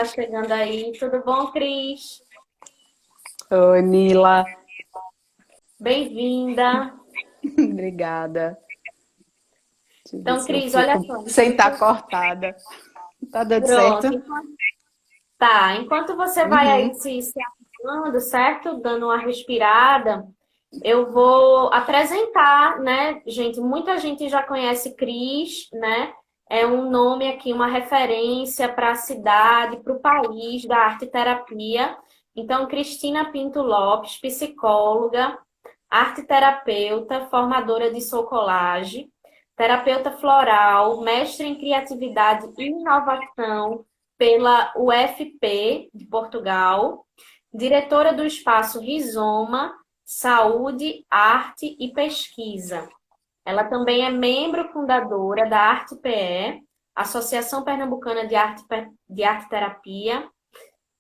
tá chegando aí. Tudo bom, Cris? Oi, Mila. Bem-vinda. Obrigada. Deixa eu ver Então, se eu Cris, olha fico só. sem estar cortada. Tá dando certo? Pronto. Enquanto você vai aí Uhum. se arrumando, certo? Dando uma respirada, eu vou apresentar, né, gente? Muita gente já conhece Cris, né? É um nome aqui, uma referência para a cidade, para o país da arte terapia. Então, Cristina Pinto Lopes, psicóloga, arte terapeuta, formadora de soul collage, terapeuta floral, mestre em criatividade e inovação pela UFP de Portugal, diretora do espaço Rizoma, Saúde, Arte e Pesquisa. Ela também é membro fundadora da Arte PE, Associação Pernambucana de Arte Terapia,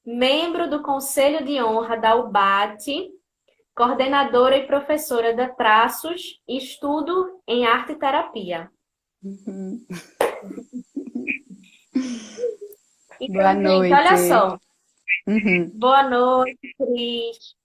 membro do Conselho de Honra da UBAT, coordenadora e professora da Traços, Estudo em Arte e Terapia. Uhum. Boa Então, gente, olha noite. só. Uhum. Boa noite, Cris.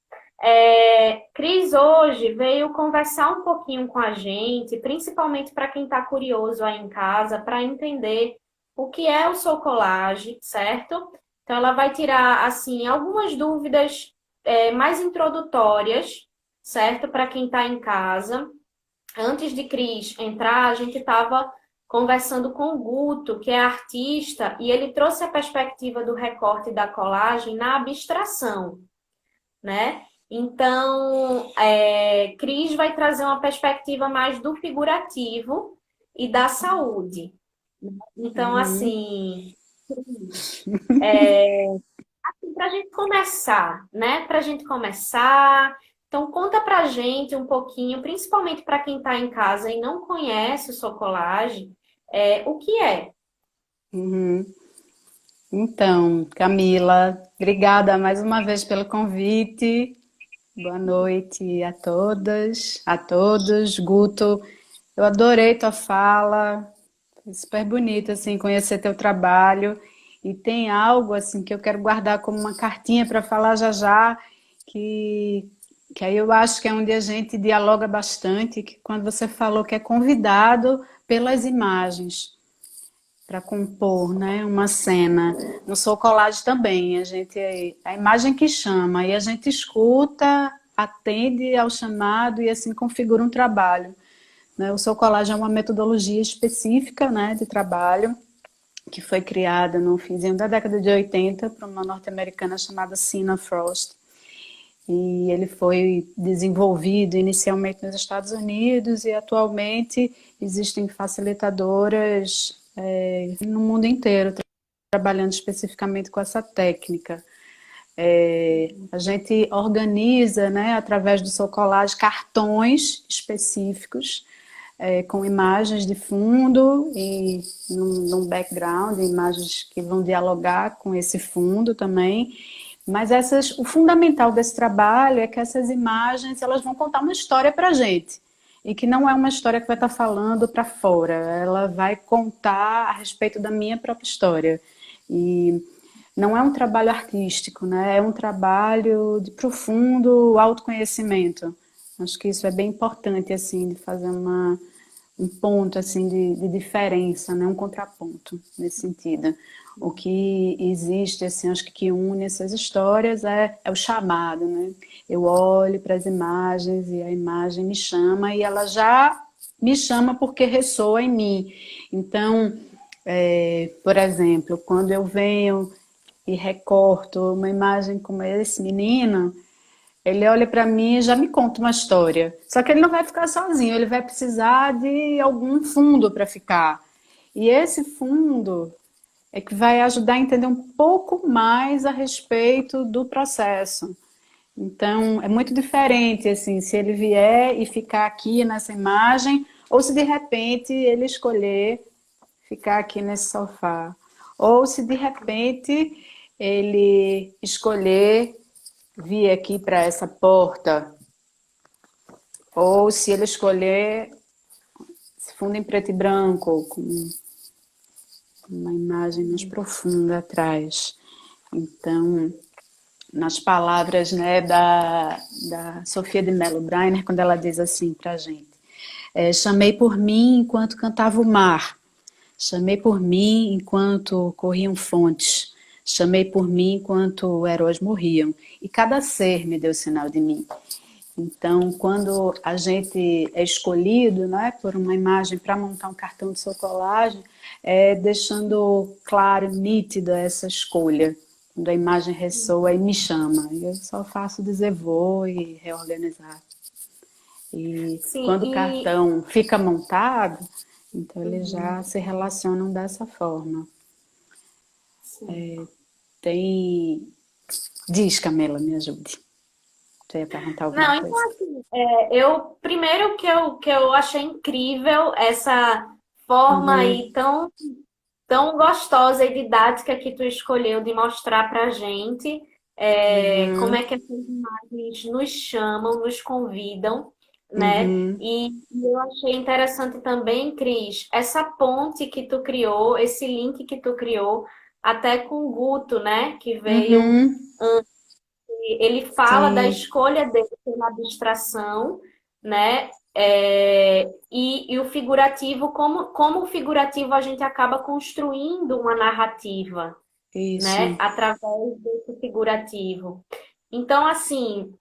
Cris hoje veio conversar um pouquinho com a gente, principalmente para quem está curioso aí em casa, para entender o que é o Soul Collage, certo? Então, ela vai tirar, assim, algumas dúvidas mais introdutórias, certo? Para quem está em casa. Antes de Cris entrar, a gente estava conversando com o Guto, que é artista, e ele trouxe a perspectiva do recorte e da colagem na abstração, né? Então, Cris vai trazer uma perspectiva mais do figurativo e da saúde. Então, Uhum. assim, para a gente começar, né? Para a gente começar, então conta para a gente um pouquinho, principalmente para quem está em casa e não conhece o Socolage, o que é? Uhum. Então, Camila, obrigada mais uma vez pelo convite. Boa noite a todas, a todos. Guto, eu adorei tua fala. Foi super bonito assim conhecer teu trabalho e tem algo assim que eu quero guardar como uma cartinha para falar já já que que aí eu acho que é onde a gente dialoga bastante, que quando você falou que é convidado pelas imagens para compor, né, uma cena. No Soul Collage também, a imagem que chama e a gente escuta, atende ao chamado e assim configura um trabalho, né? O Soul Collage é uma metodologia específica, né, de trabalho que foi criada no finzinho da década de 80 por uma norte-americana chamada Sina Frost. E ele foi desenvolvido inicialmente nos Estados Unidos e atualmente existem facilitadoras no mundo inteiro trabalhando especificamente com essa técnica. A gente organiza, né, através do Soul Collage, cartões específicos com imagens de fundo e num background, imagens que vão dialogar com esse fundo também. Mas o fundamental desse trabalho é que essas imagens elas vão contar uma história para a gente. E que não é uma história que vai estar falando para fora, ela vai contar a respeito da minha própria história. E não é um trabalho artístico, né? É um trabalho de profundo autoconhecimento. Acho que isso é bem importante, assim, de fazer um ponto, assim, de diferença, né? Um contraponto nesse sentido. O que existe, assim, acho que une essas histórias é o chamado, né? Eu olho para as imagens e a imagem me chama e ela já me chama porque ressoa em mim. Então, por exemplo, quando eu venho e recorto uma imagem como esse menino, ele olha para mim e já me conta uma história. Só que ele não vai ficar sozinho, ele vai precisar de algum fundo para ficar. E esse fundo é que vai ajudar a entender um pouco mais a respeito do processo. Então, é muito diferente assim, se ele vier e ficar aqui nessa imagem, ou se de repente ele escolher ficar aqui nesse sofá. Ou se de repente ele escolher vir aqui para essa porta, ou se ele escolher esse fundo em preto e branco, com uma imagem mais profunda atrás. Então, nas palavras, né, da Sofia de Mello Breiner, quando ela diz assim para a gente, chamei por mim enquanto cantava o mar, chamei por mim enquanto corriam fontes, chamei por mim enquanto heróis morriam, e cada ser me deu sinal de mim. Então, quando a gente é escolhido, né, por uma imagem para montar um cartão de sua colagem, deixando claro, nítida essa escolha. Quando a imagem ressoa e me chama, eu só faço dizer vou e reorganizar. E Sim, quando o cartão fica montado, então eles Uhum. já se relacionam dessa forma. Sim. Tem... Diz, Camila, me ajude. Você ia perguntar alguma Não, então coisa? assim, eu primeiro que eu achei incrível essa forma Uhum, aí tão gostosa e didática que tu escolheu de mostrar pra gente como uhum, é que essas imagens nos chamam, nos convidam, né? uhum. E eu achei interessante também, Cris, essa ponte que tu criou, esse link que tu criou, até com o Guto, né? Que veio. Uhum, Ele fala da sim, escolha dele pela abstração, né? E o figurativo, como o figurativo a gente acaba construindo uma narrativa, né? isso. Através desse figurativo. Então, assim,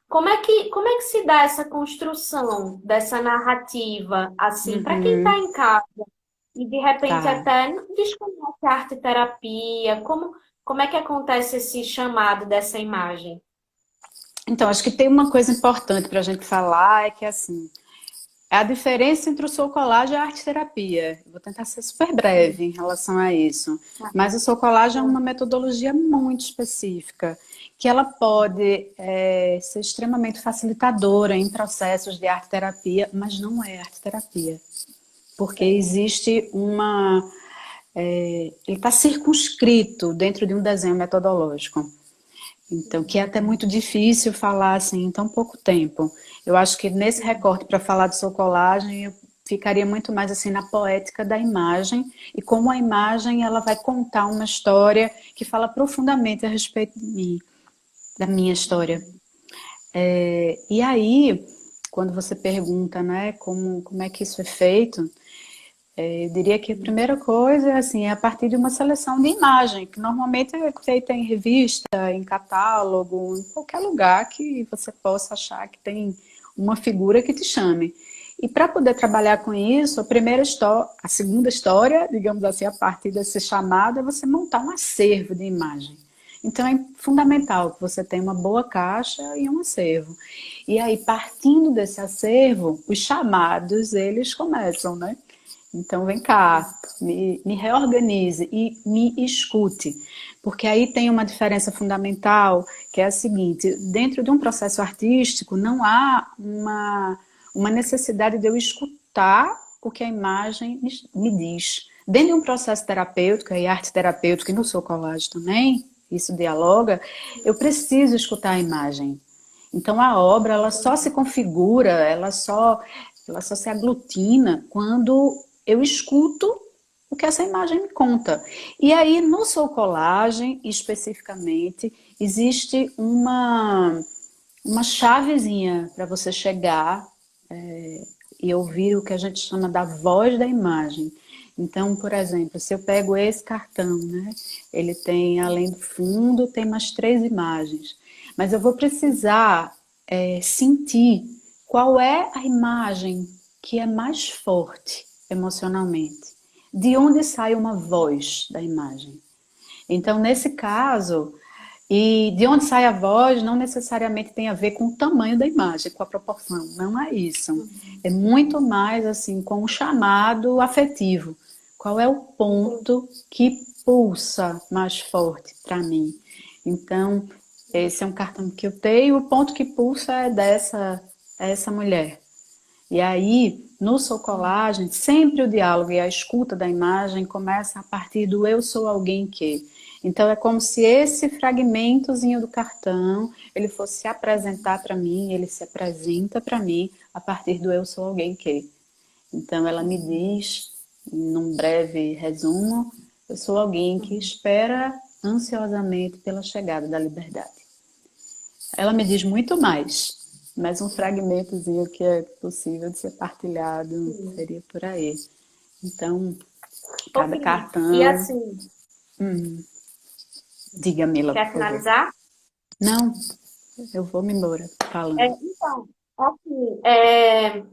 como é que se dá essa construção dessa narrativa, assim, para quem está Uhum, em casa e de repente tá. até desconhece a arte terapia, como é que acontece esse chamado dessa imagem? Então, acho que tem uma coisa importante para a gente falar, é que assim, é a diferença entre o soul collage e a arte terapia. Eu vou tentar ser super breve em relação a isso. Mas o soul collage é uma metodologia muito específica, que ela pode ser extremamente facilitadora em processos de arte terapia, mas não é arte terapia. Porque existe uma. Ele está circunscrito dentro de um desenho metodológico. Então, que é até muito difícil falar assim em tão pouco tempo. Eu acho que nesse recorte para falar de sua colagem, eu ficaria muito mais assim na poética da imagem e como a imagem ela vai contar uma história que fala profundamente a respeito de mim, da minha história. E aí, quando você pergunta, né, como é que isso é feito, eu diria que a primeira coisa assim, é a partir de uma seleção de imagem, que normalmente é feita em revista, em catálogo, em qualquer lugar que você possa achar que tem uma figura que te chame. E para poder trabalhar com isso, a segunda história, digamos assim, a partir desse chamado, é você montar um acervo de imagem. Então é fundamental que você tenha uma boa caixa e um acervo. E aí, partindo desse acervo, os chamados, eles começam, né? Então, vem cá, me reorganize e me escute. Porque aí tem uma diferença fundamental, que é a seguinte: dentro de um processo artístico, não há uma necessidade de eu escutar o que a imagem me diz. Dentro de um processo terapêutico, e arte terapêutica, e no seu colagem também, isso dialoga, eu preciso escutar a imagem. Então, a obra ela só se configura, ela só se aglutina quando eu escuto o que essa imagem me conta. E aí, no Soul Collagem, especificamente, existe uma chavezinha para você chegar e ouvir o que a gente chama da voz da imagem. Então, por exemplo, se eu pego esse cartão, né, ele tem, além do fundo, tem mais 3 imagens. Mas eu vou precisar sentir qual é a imagem que é mais forte emocionalmente. De onde sai uma voz da imagem? Então, nesse caso, e de onde sai a voz não necessariamente tem a ver com o tamanho da imagem, com a proporção, não é isso. É muito mais assim com o chamado afetivo. Qual é o Entendi. ponto que pulsa mais forte para mim? Então, esse é um cartão que eu tenho, o ponto que pulsa é essa mulher. E aí, no Sou Colagem, sempre o diálogo e a escuta da imagem começa a partir do eu sou alguém que. Então é como se esse fragmentozinho do cartão, ele fosse se apresentar para mim, ele se apresenta para mim a partir do eu sou alguém que. Então ela me diz, num breve resumo, eu sou alguém que espera ansiosamente pela chegada da liberdade. Ela me diz muito mais, mas um fragmentozinho que é possível de ser partilhado Sim. seria por aí. Então, Ô, cada Cris, e cartão... assim, Diga, Mila, por quer favor. finalizar? Não, eu vou me embora falando. Então, assim,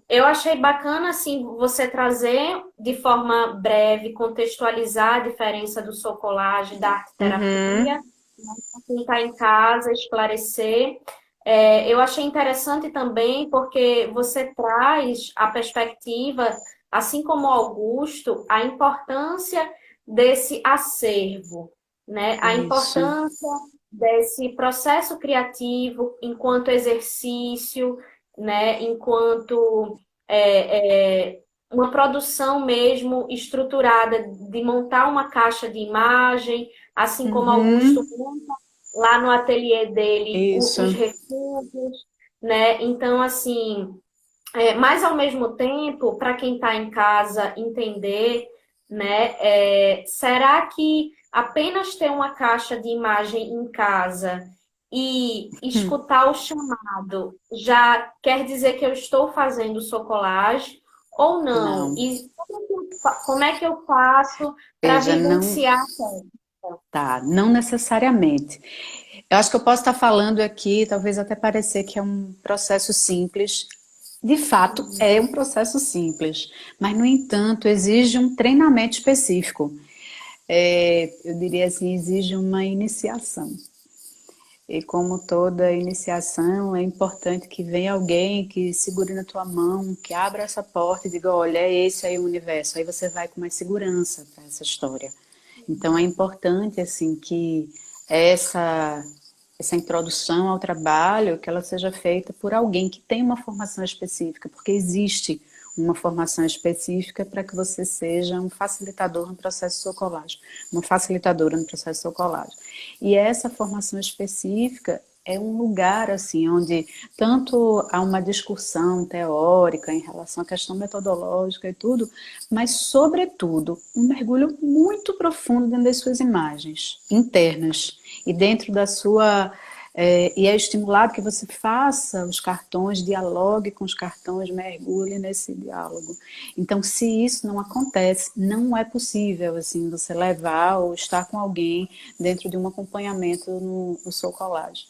eu achei bacana assim você trazer de forma breve, contextualizar a diferença do socolagem, da arte Uhum. terapia, para quem está em casa, esclarecer. Eu achei interessante também porque você traz a perspectiva, assim como o Augusto, a importância desse acervo, né? A Isso. importância desse processo criativo enquanto exercício, né? Enquanto uma produção mesmo estruturada de montar uma caixa de imagem, assim como Augusto Uhum. monta lá no ateliê dele os Isso. recursos, né? Então, assim, mas ao mesmo tempo, para quem está em casa entender, né? Será que apenas ter uma caixa de imagem em casa e escutar o chamado já quer dizer que eu estou fazendo socolagem ou não? Não. E como é que eu faço para Veja, não, vivenciar a técnica? tá, não necessariamente. Eu acho que eu posso estar falando aqui, talvez até parecer que é um processo simples. De fato, é um processo simples, mas, no entanto, exige um treinamento específico. Eu diria assim, exige uma iniciação. E como toda iniciação, é importante que venha alguém que segure na tua mão, que abra essa porta e diga, olha, é esse aí o universo. Aí você vai com mais segurança para essa história. Então é importante assim que essa essa introdução ao trabalho, que ela seja feita por alguém que tem uma formação específica, porque existe uma formação específica para que você seja um facilitador no processo de socolagem, uma facilitadora no processo de socolagem. E essa formação específica é um lugar assim onde tanto há uma discussão teórica em relação à questão metodológica e tudo, mas sobretudo um mergulho muito profundo dentro das suas imagens internas e dentro da sua e é estimulado que você faça os cartões, dialogue com os cartões, mergulhe nesse diálogo. Então, se isso não acontece, não é possível assim você levar ou estar com alguém dentro de um acompanhamento no Soul Collage.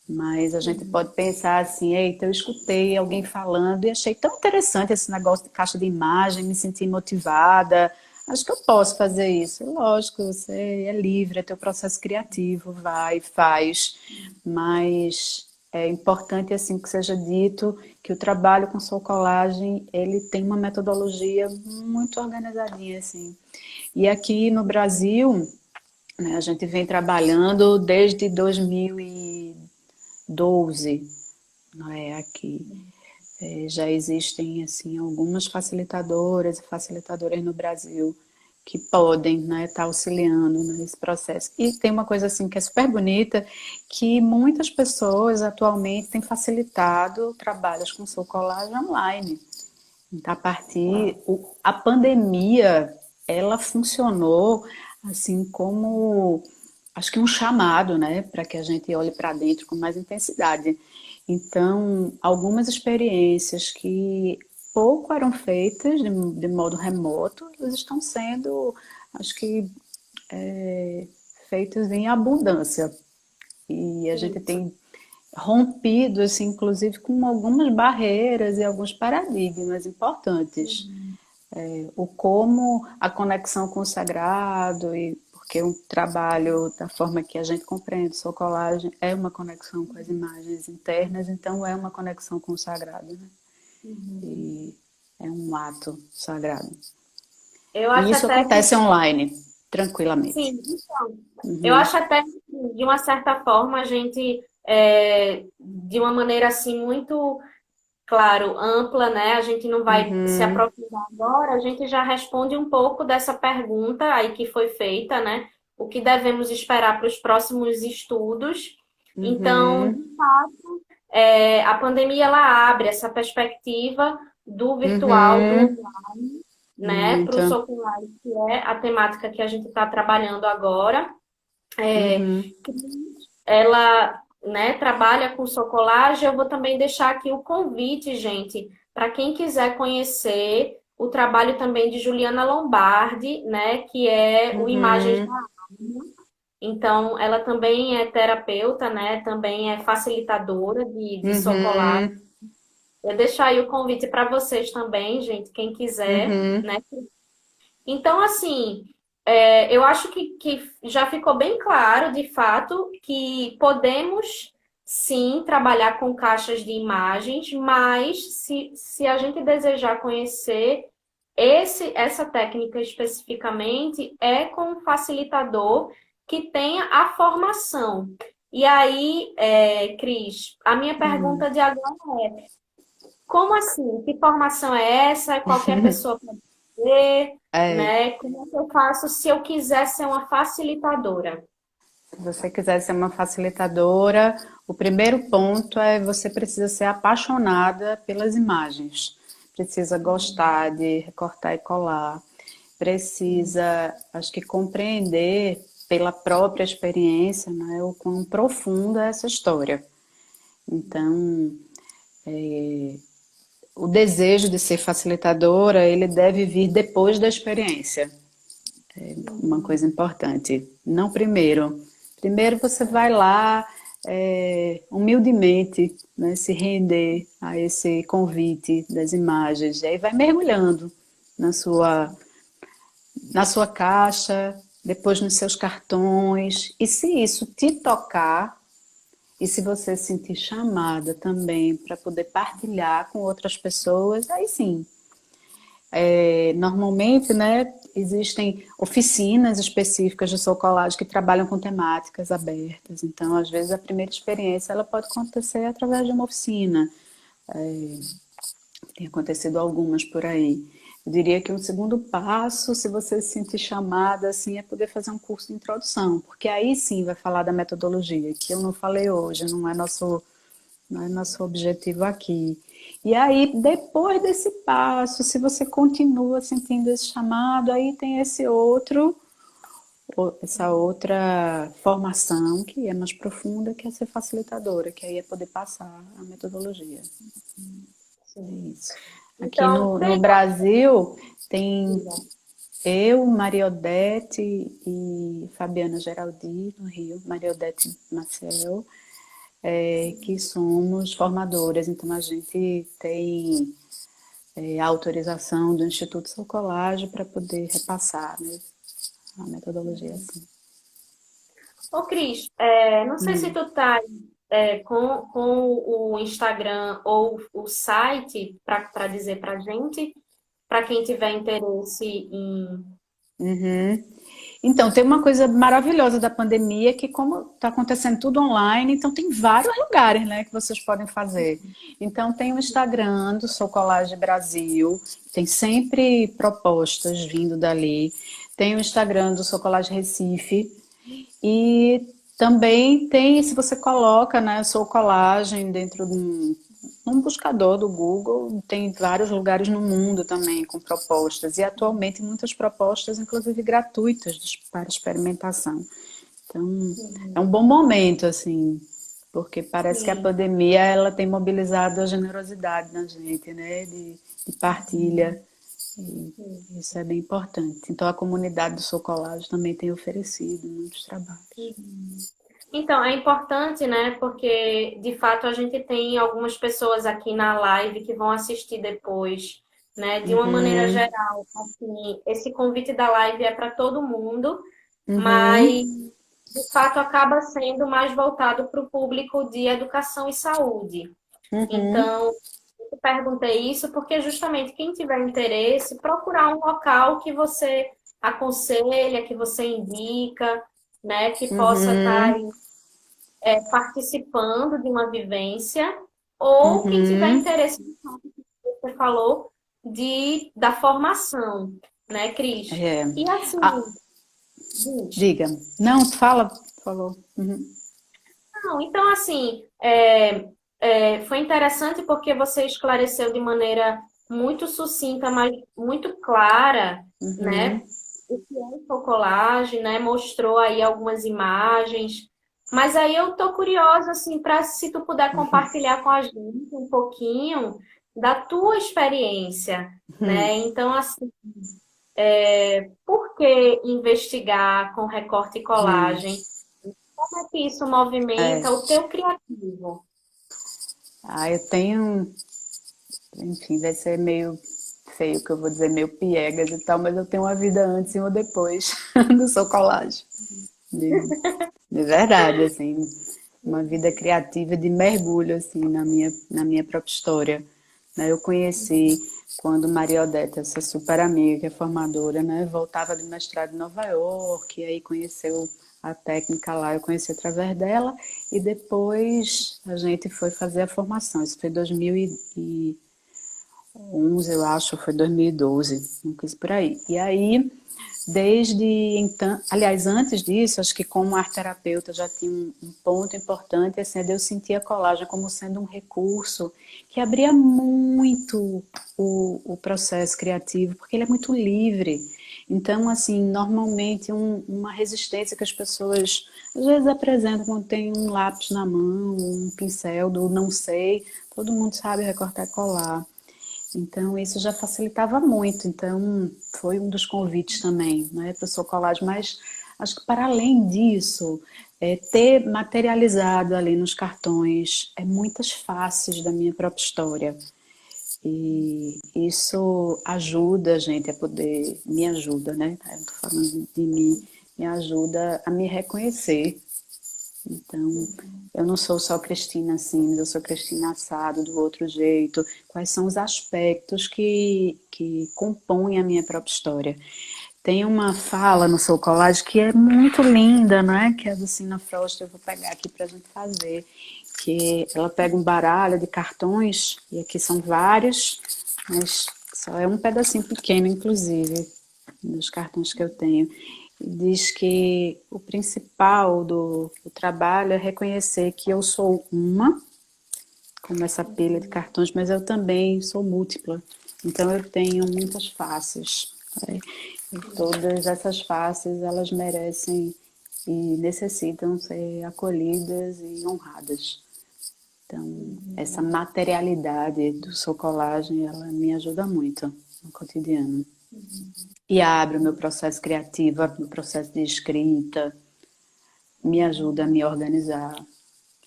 Mas a gente pode pensar assim, eita, eu escutei alguém falando e achei tão interessante esse negócio de caixa de imagem, me senti motivada, acho que eu posso fazer isso. Lógico, você é livre, é teu processo criativo, vai, faz, mas é importante assim que seja dito que o trabalho com soul colagem, ele tem uma metodologia muito organizadinha assim. E aqui no Brasil, né, a gente vem trabalhando desde 2012, não é aqui. Já existem assim algumas facilitadoras e facilitadores no Brasil que podem estar auxiliando nesse processo. E tem uma coisa assim que é super bonita, que muitas pessoas atualmente têm facilitado trabalhos com soul collage online. Então, a pandemia, ela funcionou assim como, acho que um chamado, né, para que a gente olhe para dentro com mais intensidade. Então, algumas experiências que pouco eram feitas de modo remoto, elas estão sendo, acho que, feitas em abundância. E a gente Isso. tem rompido, assim, inclusive, com algumas barreiras e alguns paradigmas importantes. O como a conexão com o sagrado, e porque um trabalho da forma que a gente compreende sua colagem é uma conexão com as imagens internas, então é uma conexão com o sagrado, né? Uhum. E é um ato sagrado. Eu E acho isso até que acontece online, tranquilamente. sim, então, eu Uhum. acho até que, de uma certa forma, a gente, de uma maneira assim, muito, claro, ampla, né? A gente não vai se Uhum. aprofundar agora, a gente já responde um pouco dessa pergunta aí que foi feita, né? O que devemos esperar para os próximos estudos. Então, Uhum. de fato, a pandemia ela abre essa perspectiva do virtual, do Uhum. online, né, para o Muito. Soculare, que é a temática que a gente está trabalhando agora. Uhum. Ela, né, trabalha com socolagem. Eu vou também deixar aqui o convite, gente, para quem quiser conhecer o trabalho também de Juliana Lombardi, né, que é o Imagens da Uhum. Alma. Então, ela também é terapeuta, né, também é facilitadora de socolagem. Uhum. Eu deixar aí o convite para vocês também, gente, quem quiser, Uhum. né? Então, assim, eu acho que já ficou bem claro, de fato, que podemos sim trabalhar com caixas de imagens, mas se a gente desejar conhecer essa técnica especificamente, é com um facilitador que tenha a formação. E aí, Cris, a minha Uhum. pergunta de agora é: como assim? Que formação é essa? Qualquer pessoa pode fazer, É, né? Como é que eu faço se eu quiser ser uma facilitadora? se você quiser ser uma facilitadora, o primeiro ponto é você precisa ser apaixonada pelas imagens. Precisa gostar de recortar e colar. Precisa, acho que compreender pela própria experiência, né, o quão profunda é essa história. Então, o desejo de ser facilitadora, ele deve vir depois da experiência. Uma coisa importante. Não primeiro. Primeiro você vai lá humildemente, né, se render a esse convite das imagens. E aí vai mergulhando na sua caixa, depois nos seus cartões. E se isso te tocar, e se você se sentir chamada também para poder partilhar com outras pessoas, aí sim, normalmente, né, existem oficinas específicas de Soul Collage que trabalham com temáticas abertas. Então, às vezes, a primeira experiência ela pode acontecer através de uma oficina. Tem acontecido algumas por aí. Eu diria que um segundo passo, se você se sentir chamada, assim, é poder fazer um curso de introdução, porque aí sim vai falar da metodologia, que eu não falei hoje, não é nosso objetivo aqui. E aí, depois desse passo, se você continua sentindo esse chamado, aí tem essa outra formação que é mais profunda, que é ser facilitadora, que aí é poder passar a metodologia. É Sim. isso. Aqui Então, no deixa. Brasil tem eu, Maria Odete e Fabiana Geraldi, no Rio, Maria Odete Maciel, que somos formadoras, então a gente tem a autorização do Instituto Socolage para poder repassar, né, a metodologia assim. Ô, Cris, não sei se Hum. tu tá com o Instagram ou o site para dizer pra gente, para quem tiver interesse em. Uhum. Então, tem uma coisa maravilhosa da pandemia que, como está acontecendo tudo online, então tem vários lugares, né, que vocês podem fazer. Então, tem o Instagram do Socolage Brasil, tem sempre propostas vindo dali. Tem o Instagram do Socolage Recife e também tem, se você coloca, né, Soul Colagem dentro de um buscador do Google, tem vários lugares no mundo também com propostas, e atualmente muitas propostas, inclusive gratuitas, para experimentação. Então, é um bom momento, assim, porque parece que a Sim. pandemia ela tem mobilizado a generosidade na gente, né, de partilha, e isso é bem importante. Então, a comunidade do Soul Collage também tem oferecido muitos trabalhos. Então, é importante, né? Porque de fato a gente tem algumas pessoas aqui na live que vão assistir depois, né? De uma maneira Uhum, geral, assim, esse convite da live é para todo mundo, mas uhum, de fato acaba sendo mais voltado para o público de educação e saúde. uhum, Então, eu perguntei isso porque justamente quem tiver interesse, procurar um local que você aconselha, que você indica, né? Que possa estar uhum, participando de uma vivência, ou quem tiver uhum. interesse, como você falou, da formação, né, Cris? É. E assim, Ah, diz. diga. Não, fala, por favor. Uhum, Não, então assim, foi interessante porque você esclareceu de maneira muito sucinta, mas muito clara, né? uhum, o que é focolagem, né? Mostrou aí algumas imagens. Mas aí eu tô curiosa, assim, para se tu puder compartilhar com a gente um pouquinho da tua experiência, né? Então, assim, por que investigar com recorte e Hum, colagem? Como é que isso é. movimenta o teu criativo? Eu tenho, enfim, vai ser meio feio que eu vou dizer, meio piegas e tal, mas eu tenho uma vida antes e uma depois do Sou Colagem. De, de verdade, assim, uma vida criativa de mergulho, assim, na minha própria história. Né? Eu conheci quando Maria Odete, essa super amiga que é formadora, né, voltava do mestrado em Nova York, e aí conheceu a técnica lá, eu conheci através dela, e depois a gente foi fazer a formação. Isso foi 2011, eu acho, foi 2012, uma coisa por aí. E aí, desde então, aliás, antes disso, acho que como arte-terapeuta já tinha um ponto importante, assim, é de eu sentir a colagem como sendo um recurso que abria muito o processo criativo, porque ele é muito livre. Então, assim, normalmente uma resistência que as pessoas às vezes apresentam quando tem um lápis na mão, um pincel do não sei, todo mundo sabe recortar e colar. Então, isso já facilitava muito. Então, foi um dos convites também, né, para o Sou Colagem. Mas acho que, para além disso, ter materializado ali nos cartões muitas faces da minha própria história. E isso ajuda a gente a poder, me ajuda, né? Eu estou falando de mim, me ajuda a me reconhecer. Então, eu não sou só Cristina assim, mas eu sou Cristina assado do outro jeito. Quais são os aspectos que compõem a minha própria história? Tem uma fala no Soul Collage que é muito linda, né? Que é do Sina Frost, eu vou pegar aqui para a gente fazer. Que ela pega um baralho de cartões, e aqui são vários, mas só é um pedacinho pequeno, inclusive, dos cartões que eu tenho. E diz que o principal do trabalho é reconhecer que eu sou uma, como essa pilha de cartões, mas eu também sou múltipla. Então eu tenho muitas faces. Né? E todas essas faces, elas merecem e necessitam ser acolhidas e honradas. Então, essa materialidade do Sou Colagem, ela me ajuda muito no cotidiano. E abre o meu processo criativo, abre o meu processo de escrita, me ajuda a me organizar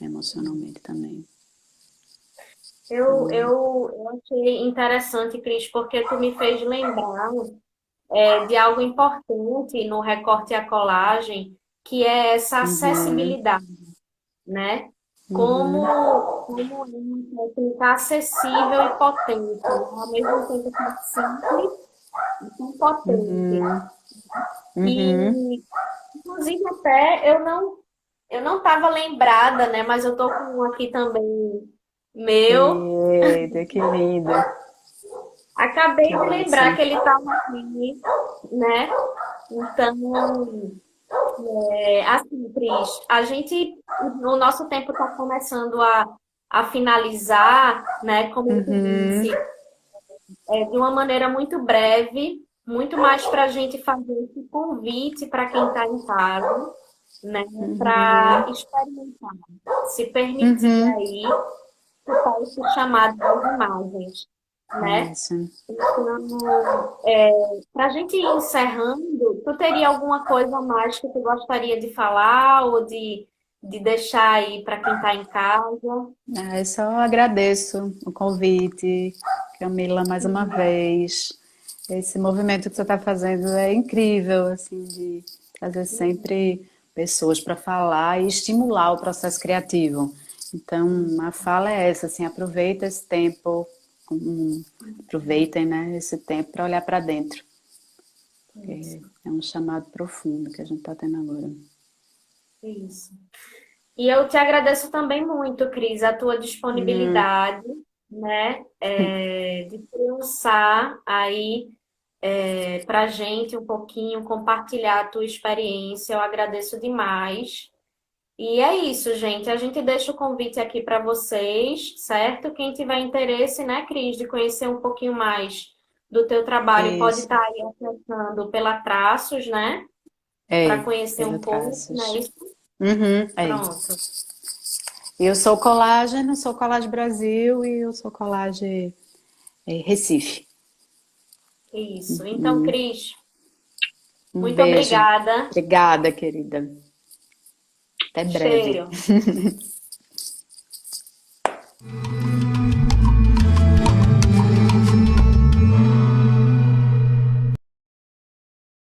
emocionalmente também. Eu achei interessante, Cris, porque tu me fez lembrar de algo importante no recorte e a colagem, que é essa Uhum, acessibilidade, né? uhum, Como é uma técnica acessível e potente, né? Ao mesmo tempo que é simples e tão potente. uhum, uhum. E, inclusive, até eu não estava lembrada, né? Mas eu tô com um aqui também meu. Eita, que lindo, Acabei que de lembrar massa. que ele estava aqui, né? Então, assim, Cris, o nosso tempo está começando a finalizar, né? Como eu te Uhum, disse, de uma maneira muito breve, muito mais para a gente fazer esse convite para quem está em casa, né? Para uhum, experimentar, se permitir uhum. aí escutar esse chamado das imagens, né? Isso. Então, para a gente ir encerrando, tu teria alguma coisa mais que tu gostaria de falar ou de deixar aí para quem está em casa? Eu só agradeço o convite, Camila, mais uma vez. Esse movimento que você está fazendo é incrível, assim, de trazer sempre pessoas para falar e estimular o processo criativo. Então, a fala é essa, assim, aproveita esse tempo, aproveitem, né, esse tempo para olhar para dentro. Isso, É um chamado profundo que a gente está tendo agora. isso. E eu te agradeço também muito, Cris, a tua Uhum. disponibilidade, né, de pensar aí para a gente um pouquinho, compartilhar a tua experiência. Eu agradeço demais. E é isso, gente. A gente deixa o convite aqui para vocês, certo? Quem tiver interesse, né, Cris, de conhecer um pouquinho mais do teu trabalho e pode Isso. estar aí acessando pela Traços, né? Para É, conhecer pelo um pouco, né? Traços. Isso, Uhum, é. pronto. Eu sou Colagem Brasil e eu sou Colagem Recife. Isso. Então, Cris, Um muito beijo. obrigada. Obrigada, querida. Até breve. Cheiro.